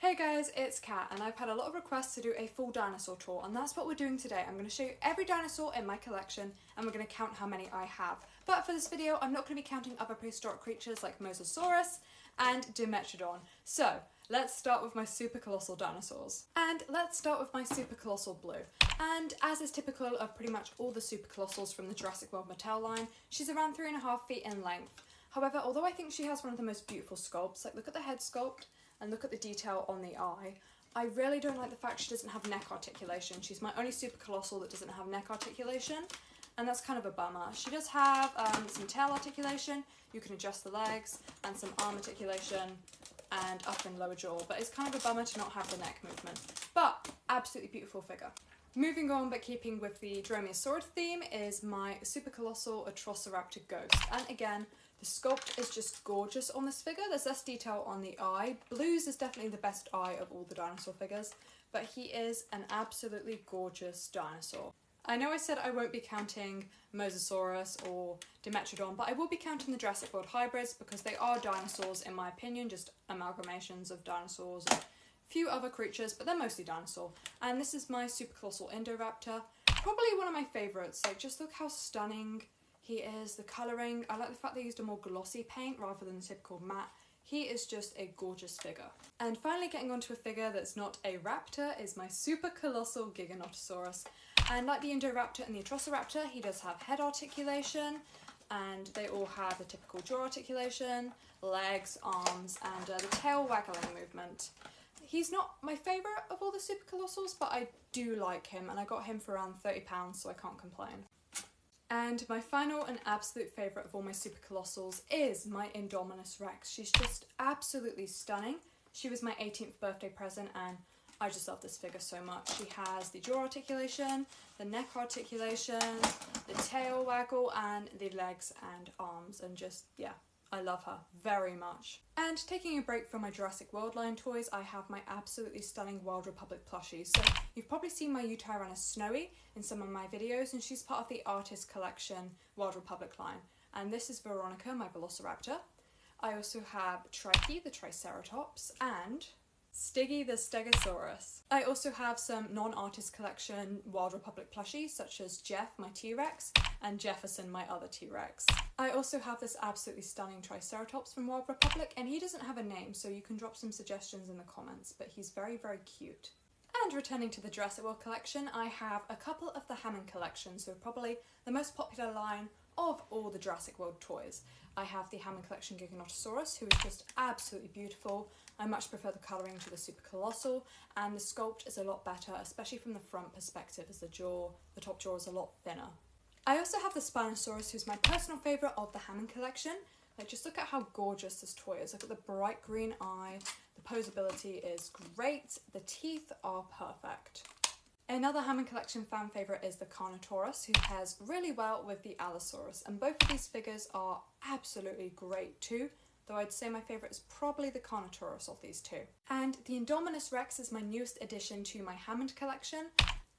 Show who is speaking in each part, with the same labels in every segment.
Speaker 1: Hey guys, it's Kat and I've had a lot of requests to do a full dinosaur tour and that's what we're doing today. I'm going to show you every dinosaur in my collection and we're going to count how many I have. But for this video I'm not going to be counting other prehistoric creatures like Mosasaurus and Dimetrodon. So let's start with my super colossal dinosaurs. And let's start with my super colossal Blue. And as is typical of pretty much all the super colossals from the Jurassic World Mattel line, she's around 3.5 feet in length. However, although I think she has one of the most beautiful sculpts, like look at the head sculpt, and look at the detail on the eye. I really don't like the fact she doesn't have neck articulation. She's my only super colossal that doesn't have neck articulation, and that's kind of a bummer. She does have some tail articulation, you can adjust the legs, and some arm articulation, and upper and lower jaw, but it's kind of a bummer to not have the neck movement. But, absolutely beautiful figure. Moving on, but keeping with the Dromaeosaurid theme, is my super colossal Atrociraptor Ghost. And again, the sculpt is just gorgeous on this figure. There's less detail on the eye. Blue's is definitely the best eye of all the dinosaur figures, but he is an absolutely gorgeous dinosaur. I know I said I won't be counting Mosasaurus or Dimetrodon, but I will be counting the Jurassic World hybrids because they are dinosaurs in my opinion, just amalgamations of dinosaurs and a few other creatures, but they're mostly dinosaur. And this is my super colossal Indoraptor. Probably one of my favourites. Like, just look how stunning he is, the colouring. I like the fact they used a more glossy paint rather than the typical matte. He is just a gorgeous figure. And finally getting onto a figure that's not a raptor is my super colossal Giganotosaurus. And like the Indoraptor and the Atrociraptor, he does have head articulation, and they all have the typical jaw articulation, legs, arms, and the tail waggling movement. He's not my favourite of all the super colossals, but I do like him, and I got him for around £30, so I can't complain. And my final and absolute favourite of all my super colossals is my Indominus Rex. She's just absolutely stunning. She was my 18th birthday present and I just love this figure so much. She has the jaw articulation, the neck articulation, the tail waggle, and the legs and arms, and just, yeah, I love her very much. And taking a break from my Jurassic World line toys, I have my absolutely stunning Wild Republic plushies. So you've probably seen my Utayrannus Snowy in some of my videos, and she's part of the Artist Collection Wild Republic line. And this is Veronica, my Velociraptor. I also have Trike, the Triceratops, and Stiggy, the Stegosaurus. I also have some non-Artist Collection Wild Republic plushies, such as Jeff, my T-Rex, and Jefferson, my other T-Rex. I also have this absolutely stunning Triceratops from Wild Republic, and he doesn't have a name, so you can drop some suggestions in the comments, but he's very, very cute. And returning to the Jurassic World collection, I have a couple of the Hammond collection, so probably the most popular line of all the Jurassic World toys. I have the Hammond collection Giganotosaurus, who is just absolutely beautiful. I much prefer the colouring to the super colossal, and the sculpt is a lot better, especially from the front perspective, as the top jaw is a lot thinner. I also have the Spinosaurus, who's my personal favourite of the Hammond collection. Like, just look at how gorgeous this toy is. Look at the bright green eye, the posability is great, the teeth are perfect. Another Hammond collection fan favourite is the Carnotaurus, who pairs really well with the Allosaurus, and both of these figures are absolutely great too, though I'd say my favourite is probably the Carnotaurus of these two. And the Indominus Rex is my newest addition to my Hammond collection,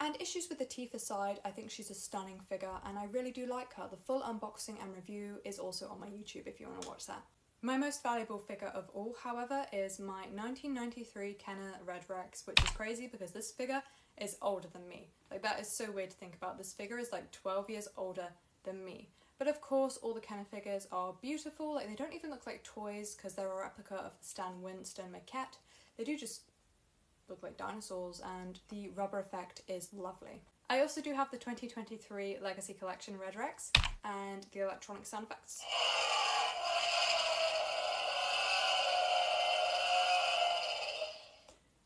Speaker 1: and issues with the teeth aside, I think she's a stunning figure and I really do like her. The full unboxing and review is also on my YouTube if you want to watch that. My most valuable figure of all, however, is my 1993 Kenner Red Rex, which is crazy because this figure is older than me. Like, that is so weird to think about. This figure is like 12 years older than me. But of course, all the Kenner figures are beautiful. Like, they don't even look like toys because they're a replica of Stan Winston maquette. They do just look like dinosaurs, and the rubber effect is lovely. I also do have the 2023 Legacy Collection Red Rex and the electronic sound effects.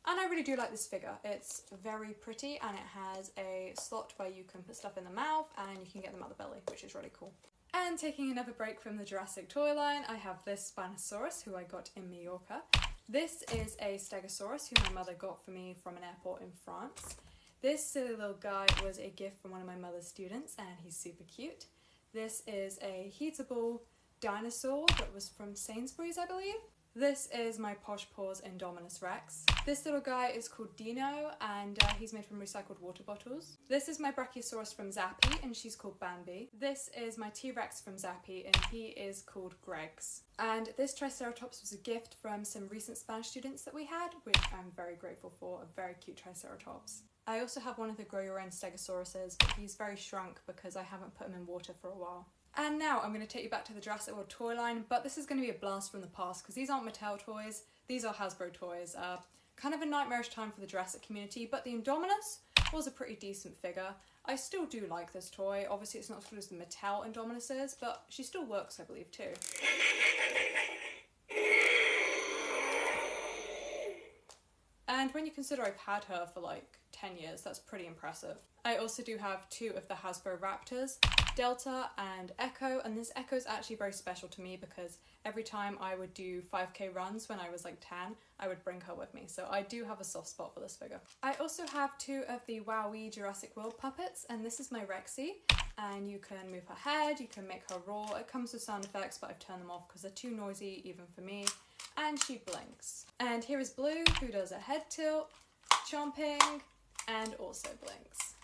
Speaker 1: And I really do like this figure. It's very pretty and it has a slot where you can put stuff in the mouth and you can get them out the belly, which is really cool. And taking another break from the Jurassic toy line, I have this Spinosaurus, who I got in Mallorca. This is a Stegosaurus who my mother got for me from an airport in France. This silly little guy was a gift from one of my mother's students and he's super cute. This is a heatable dinosaur that was from Sainsbury's, I believe. This is my Posh Paws Indominus Rex. This little guy is called Dino, and he's made from recycled water bottles. This is my Brachiosaurus from Zappy, and she's called Bambi. This is my T-Rex from Zappy, and he is called Gregs. And this Triceratops was a gift from some recent Spanish students that we had, which I'm very grateful for, a very cute Triceratops. I also have one of the grow your own Stegosauruses, but he's very shrunk because I haven't put him in water for a while. And now I'm going to take you back to the Jurassic World toy line, but this is going to be a blast from the past because these aren't Mattel toys, these are Hasbro toys. Kind of a nightmarish time for the Jurassic community, but the Indominus was a pretty decent figure. I still do like this toy. Obviously it's not as good as the Mattel Indominus is, but she still works, I believe, too. And when you consider I've had her for like 10 years, that's pretty impressive. I also do have two of the Hasbro Raptors, Delta and Echo, and this Echo is actually very special to me because every time I would do 5k runs when I was like 10, I would bring her with me, so I do have a soft spot for this figure. I also have two of the Wowee Jurassic World puppets, and this is my Rexy, and you can move her head, you can make her roar. It comes with sound effects, but I've turned them off because they're too noisy even for me, and she blinks. And here is Blue, who does a head tilt, chomping, and also blinks.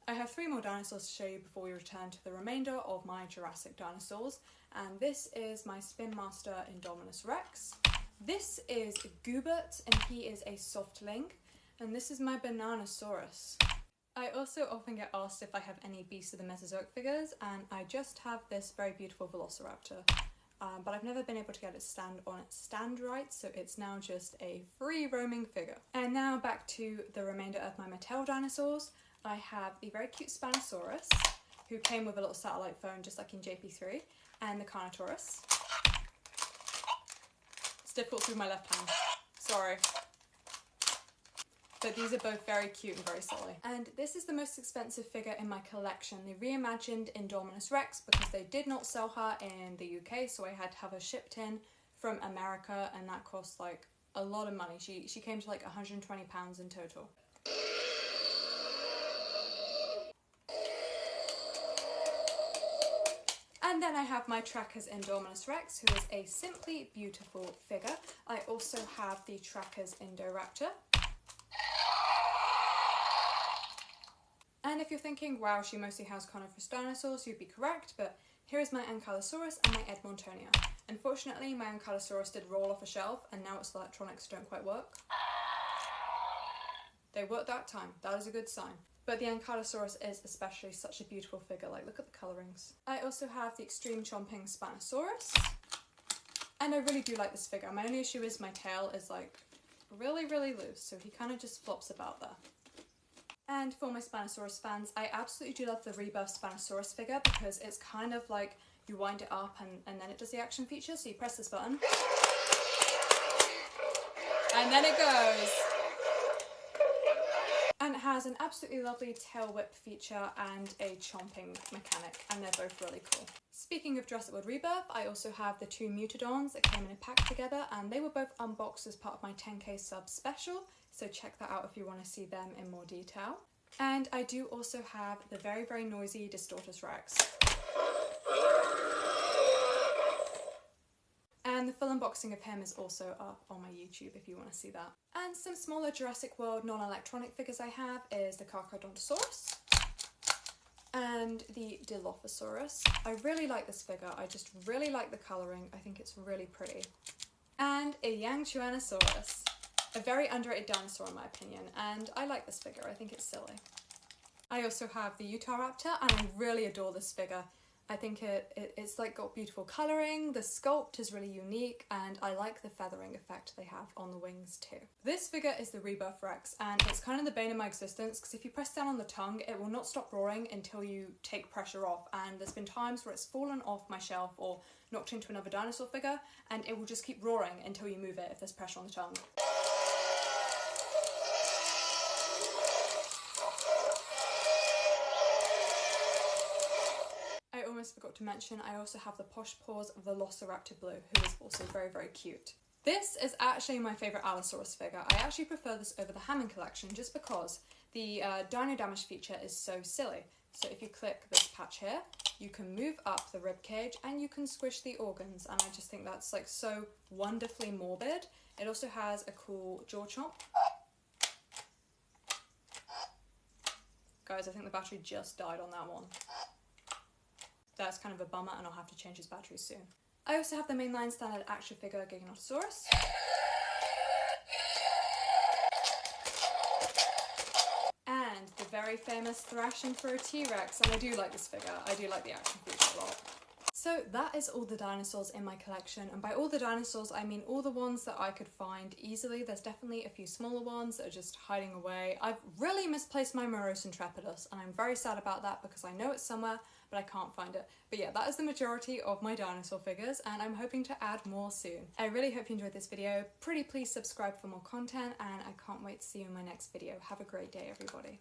Speaker 1: I have three more dinosaurs to show you before we return to the remainder of my Jurassic dinosaurs, and this is my Spin Master Indominus Rex. This is Goobert, and he is a softling, and this is my Bananasaurus. I also often get asked if I have any Beasts of the Mesozoic figures, and I just have this very beautiful Velociraptor. But I've never been able to get it stand on its stand right, so it's now just a free roaming figure. And now back to the remainder of my Mattel dinosaurs. I have the very cute Spinosaurus, who came with a little satellite phone just like in JP3, and the Carnotaurus. It's difficult through my left hand, sorry. But these are both very cute and very silly. And this is the most expensive figure in my collection, the reimagined Indominus Rex, because they did not sell her in the UK, so I had to have her shipped in from America, and that cost like a lot of money. She came to like £120 in total. And then I have my Trackers Indominus Rex, who is a simply beautiful figure. I also have the Trackers Indoraptor. And if you're thinking, wow, she mostly has carnivorous dinosaurs, you'd be correct, but here is my Ankylosaurus and my Edmontonia. Unfortunately, my Ankylosaurus did roll off a shelf, and now its electronics don't quite work. They worked that time, that is a good sign. But the Ankylosaurus is especially such a beautiful figure, like look at the colourings. I also have the extreme chomping Spinosaurus, and I really do like this figure. My only issue is my tail is like really loose, so he kind of just flops about there. And for my Spinosaurus fans, I absolutely do love the Rebirth Spinosaurus figure because it's kind of like you wind it up and then it does the action feature, so you press this button and then it goes. And it has an absolutely lovely tail whip feature and a chomping mechanic, and they're both really cool. Speaking of Jurassic World Rebirth, I also have the two Mutadons that came in a pack together, and they were both unboxed as part of my 10k sub special, so check that out if you want to see them in more detail. And I do also have the very noisy Distortus Rex. And the full unboxing of him is also up on my YouTube if you want to see that. And some smaller Jurassic World non-electronic figures I have is the Carcharodontosaurus and the Dilophosaurus. I really like this figure, I just really like the colouring, I think it's really pretty. And a Yangchuanosaurus, a very underrated dinosaur in my opinion, and I like this figure, I think it's silly. I also have the Utahraptor, and I really adore this figure. I think it's like got beautiful colouring, the sculpt is really unique, and I like the feathering effect they have on the wings too. This figure is the Rebirth Rex, and it's kind of the bane of my existence because if you press down on the tongue, it will not stop roaring until you take pressure off, and there's been times where it's fallen off my shelf or knocked into another dinosaur figure, and it will just keep roaring until you move it if there's pressure on the tongue. I almost forgot to mention, I also have the Posh Paws Velociraptor Blue, who is also very cute. This is actually my favourite Allosaurus figure. I actually prefer this over the Hammond collection just because the Dino Damage feature is so silly. So if you click this patch here, you can move up the rib cage and you can squish the organs, and I just think that's like so wonderfully morbid. It also has a cool jaw chomp. Guys, I think the battery just died on that one. That's kind of a bummer, and I'll have to change his battery soon. I also have the mainline standard action figure Dinosaurs. And the very famous thrashing for a T-Rex, and I do like this figure. I do like the action figure a lot. So that is all the dinosaurs in my collection, and by all the dinosaurs I mean all the ones that I could find easily. There's definitely a few smaller ones that are just hiding away. I've really misplaced my Morose Intrepidus, and I'm very sad about that because I know it's somewhere but I can't find it. But yeah, that is the majority of my dinosaur figures, and I'm hoping to add more soon. I really hope you enjoyed this video. Pretty please subscribe for more content, and I can't wait to see you in my next video. Have a great day, everybody.